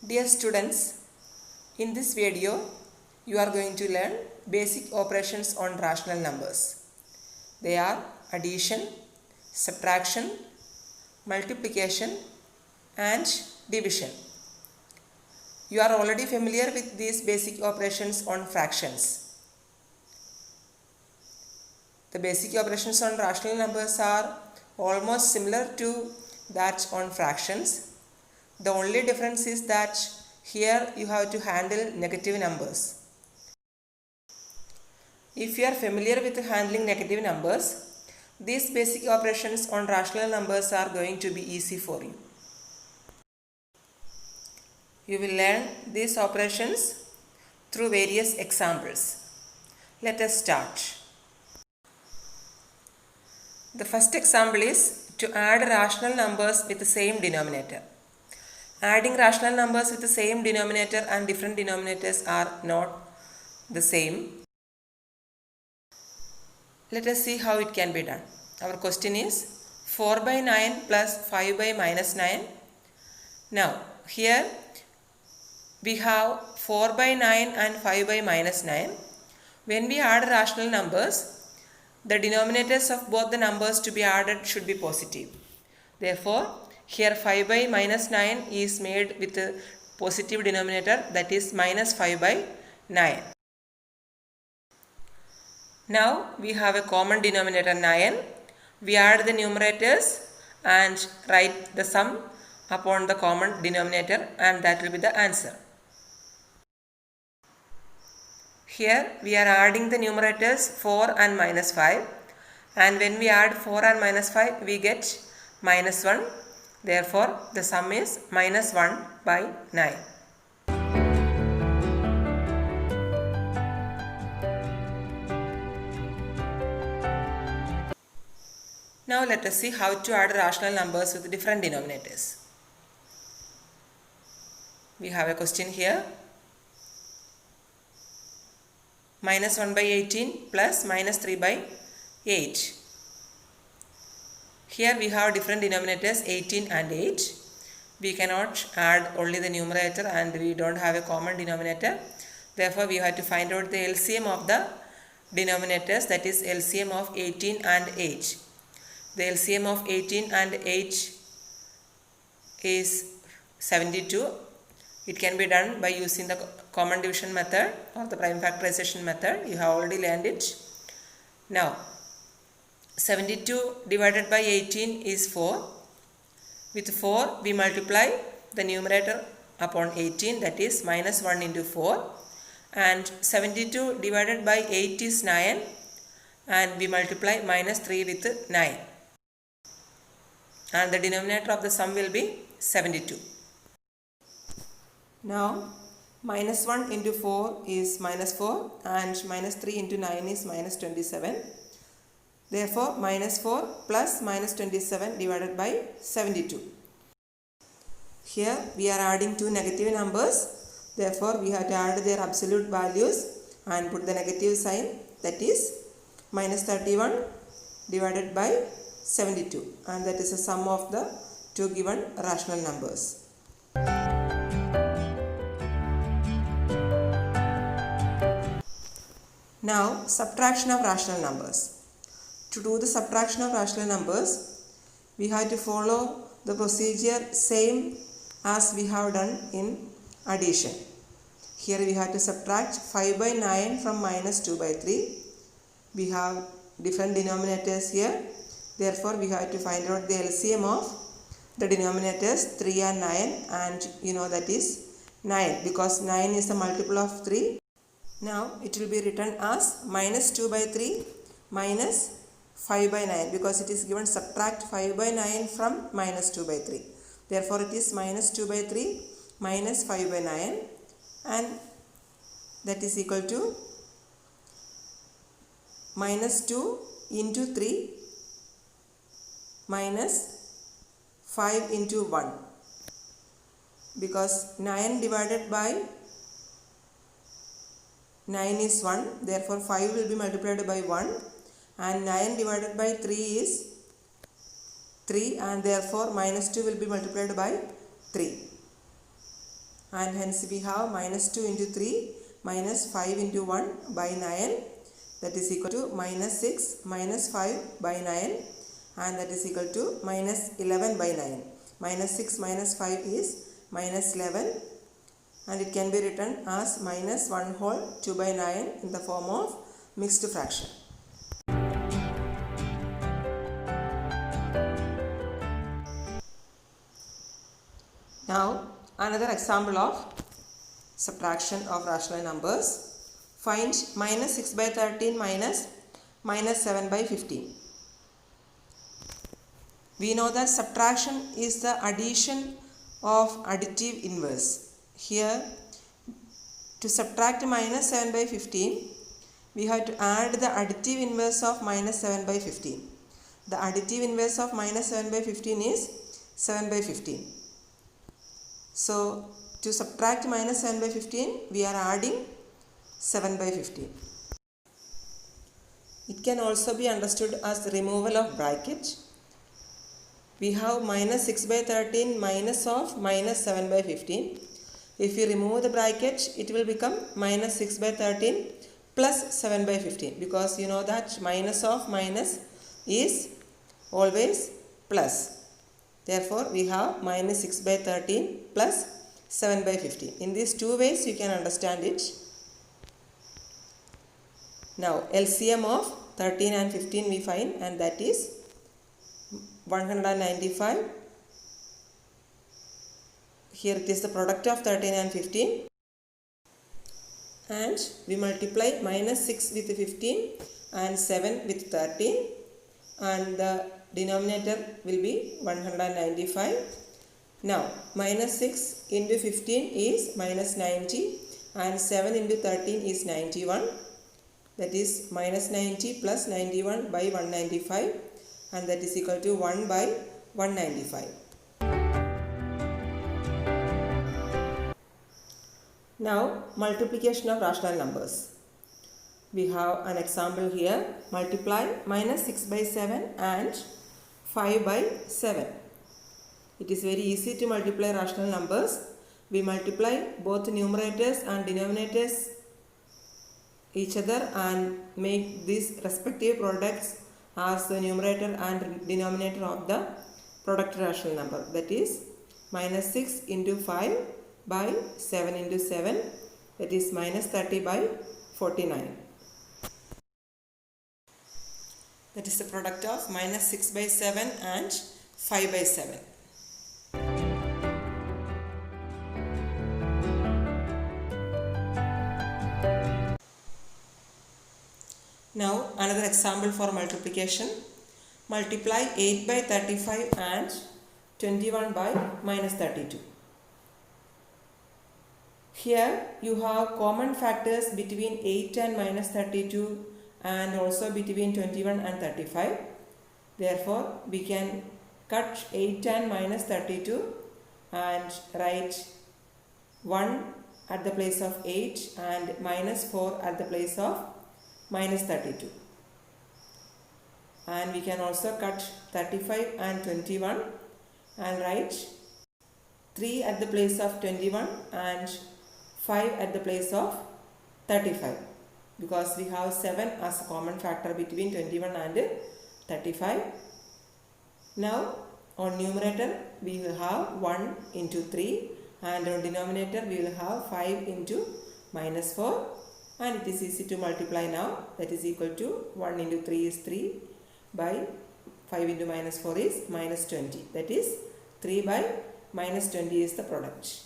Dear students, in this video you are going to learn basic operations on rational numbers. They are addition, subtraction, multiplication and division. You are already familiar with these basic operations on fractions. The basic operations on rational numbers are almost similar to that on fractions. The only difference is that here you have to handle negative numbers. If you are familiar with handling negative numbers, these basic operations on rational numbers are going to be easy for you. You will learn these operations through various examples. Let us start. The first example is to add rational numbers with the same denominator. Adding rational numbers with the same denominator and different denominators are not the same. Let us see how it can be done. Our question is 4 by 9 plus 5 by minus 9. Now here we have 4 by 9 and 5 by minus 9. When we add rational numbers, the denominators of both the numbers to be added should be positive. Therefore, here 5 by minus 9 is made with a positive denominator, that is minus 5 by 9. Now we have a common denominator 9. We add the numerators and write the sum upon the common denominator, and that will be the answer. Here we are adding the numerators 4 and minus 5, and when we add 4 and minus 5 we get minus 1. Therefore the sum is minus 1 by 9. Now let us see how to add rational numbers with different denominators. We have a question here. Minus 1 by 18 plus minus 3 by 8. Here we have different denominators 18 and 8. We cannot add only the numerator and we don't have a common denominator. Therefore we have to find out the LCM of the denominators, that is LCM of 18 and 8. The LCM of 18 and 8 is 72. It can be done by using the common division method or the prime factorization method. You have already learned it. Now 72 divided by 18 is 4. With 4 we multiply the numerator upon 18, that is minus 1 into 4, and 72 divided by 8 is 9, and we multiply minus 3 with 9, and the denominator of the sum will be 72. Now minus 1 into 4 is minus 4 and minus 3 into 9 is minus 27. Therefore minus 4 plus minus 27 divided by 72. Here we are adding two negative numbers. Therefore we have to add their absolute values and put the negative sign, that is minus 31 divided by 72, and that is the sum of the two given rational numbers. Now subtraction of rational numbers. To do the subtraction of rational numbers, we have to follow the procedure same as we have done in addition. Here we have to subtract 5 by 9 from minus 2 by 3. We have different denominators here. Therefore we have to find out the LCM of the denominators 3 and 9, and you know that is 9 because 9 is a multiple of 3. Now it will be written as minus 2 by 3 minus 5 by 9 because it is given subtract 5 by 9 from minus 2 by 3. Therefore it is minus 2 by 3 minus 5 by 9, and that is equal to minus 2 into 3 minus 5 into 1, because 9 divided by 9 is 1, therefore 5 will be multiplied by 1, and 9 divided by 3 is 3, and therefore minus 2 will be multiplied by 3. and hence we have minus 2 into 3 minus 5 into 1 by 9, that is equal to minus 6 minus 5 by 9, and that is equal to minus 11 by 9. Minus 6 minus 5 is minus 11, and it can be written as minus 1 whole 2 by 9 in the form of mixed fraction. Now another example of subtraction of rational numbers. Find minus 6 by 13 minus 7 by 15. We know that subtraction is the addition of additive inverse. Here, to subtract minus 7 by 15, we have to add the additive inverse of minus 7 by 15. The additive inverse of minus 7 by 15 is 7 by 15. So, to subtract minus 7 by 15, we are adding 7 by 15. It can also be understood as removal of bracket. We have minus 6 by 13 minus of minus 7 by 15. If we remove the bracket, it will become minus 6 by 13 plus 7 by 15, because you know that minus of minus is always plus. Therefore, we have minus 6 by 13 plus 7 by 15. In these two ways, you can understand it. Now, LCM of 13 and 15 we find, and that is 195. Here it is the product of 13 and 15. And we multiply minus 6 with 15 and 7 with 13. And the denominator will be 195. Now, minus 6 into 15 is minus 90. And 7 into 13 is 91. That is minus 90 plus 91 by 195, and that is equal to 1 by 195. Now, multiplication of rational numbers. We have an example here. Multiply minus 6 by 7 and 5 by 7. It is very easy to multiply rational numbers. We multiply both numerators and denominators each other and make these respective products as the numerator and denominator of the product rational number. That is minus 6 into 5 by 7 into 7, that is minus 30 by 49. That is the product of minus 6 by 7 and 5 by 7. Now another example for multiplication. Multiply 8 by 35 and 21 by minus 32. Here you have common factors between 8 and minus 32 and also between 21 and 35. Therefore, we can cut 8 and minus 32 and write 1 at the place of 8 and minus 4 at the place of minus 32. And we can also cut 35 and 21 and write 3 at the place of 21 and 5 at the place of 35, because we have 7 as a common factor between 21 and 35. Now on numerator we will have 1 into 3, and on denominator we will have 5 into minus 4, and it is easy to multiply now. That is equal to 1 into 3 is 3 by 5 into minus 4 is minus 20. That is 3 by minus 20 is the product.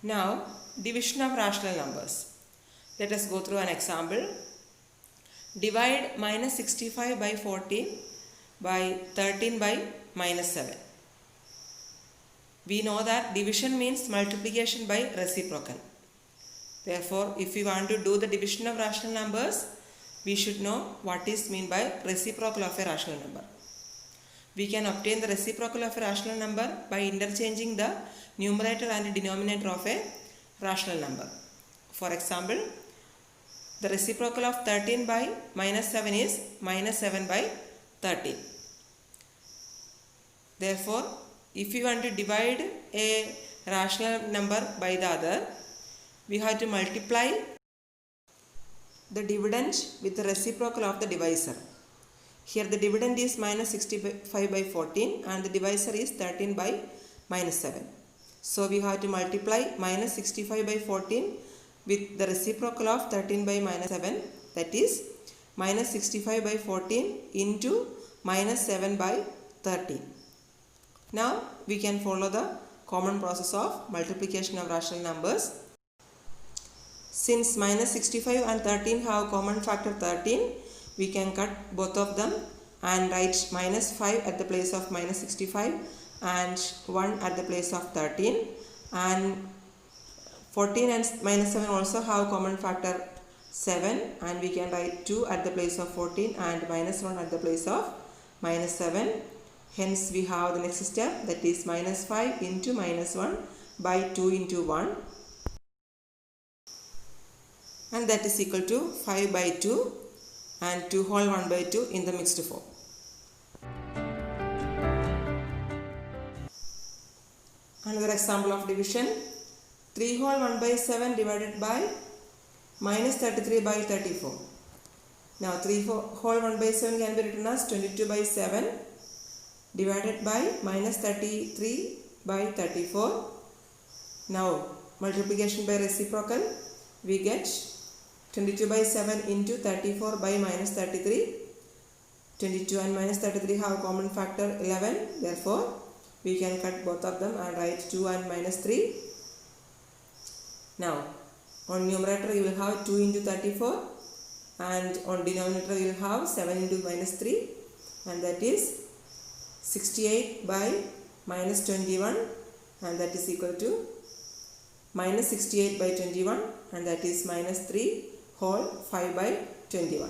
Now, division of rational numbers. Let us go through an example. Divide minus 65 by 14 by 13 by minus 7. We know that division means multiplication by reciprocal. Therefore, if we want to do the division of rational numbers, we should know what is meant by reciprocal of a rational number. We can obtain the reciprocal of a rational number by interchanging the numerator and denominator of a rational number. For example, the reciprocal of 13 by minus 7 is minus 7 by 13. Therefore, if we want to divide a rational number by the other, we have to multiply the dividend with the reciprocal of the divisor. Here the dividend is minus 65 by 14 and the divisor is 13 by minus 7. So we have to multiply minus 65 by 14 with the reciprocal of 13 by minus 7, that is minus 65 by 14 into minus 7 by 13. Now we can follow the common process of multiplication of rational numbers. Since minus 65 and 13 have common factor 13, we can cut both of them and write minus 5 at the place of minus 65 and 1 at the place of 13, and 14 and minus 7 also have common factor 7, and we can write 2 at the place of 14 and minus 1 at the place of minus 7. Hence we have the next step, that is minus 5 into minus 1 by 2 into 1, and that is equal to 5 by 2 and 2 whole 1 by 2 in the mixed form. Another example of division, 3 whole 1 by 7 divided by minus 33 by 34. Now 3 whole 1 by 7 can be written as 22 by 7 divided by minus 33 by 34. Now multiplication by reciprocal, we get 22 by 7 into 34 by minus 33. 22 and minus 33 have common factor 11. Therefore, we can cut both of them and write 2 and minus 3. Now, on numerator you will have 2 into 34 and on denominator you will have 7 into minus 3, and that is 68 by minus 21, and that is equal to minus 68 by 21, and that is minus 3 whole 5 by 21.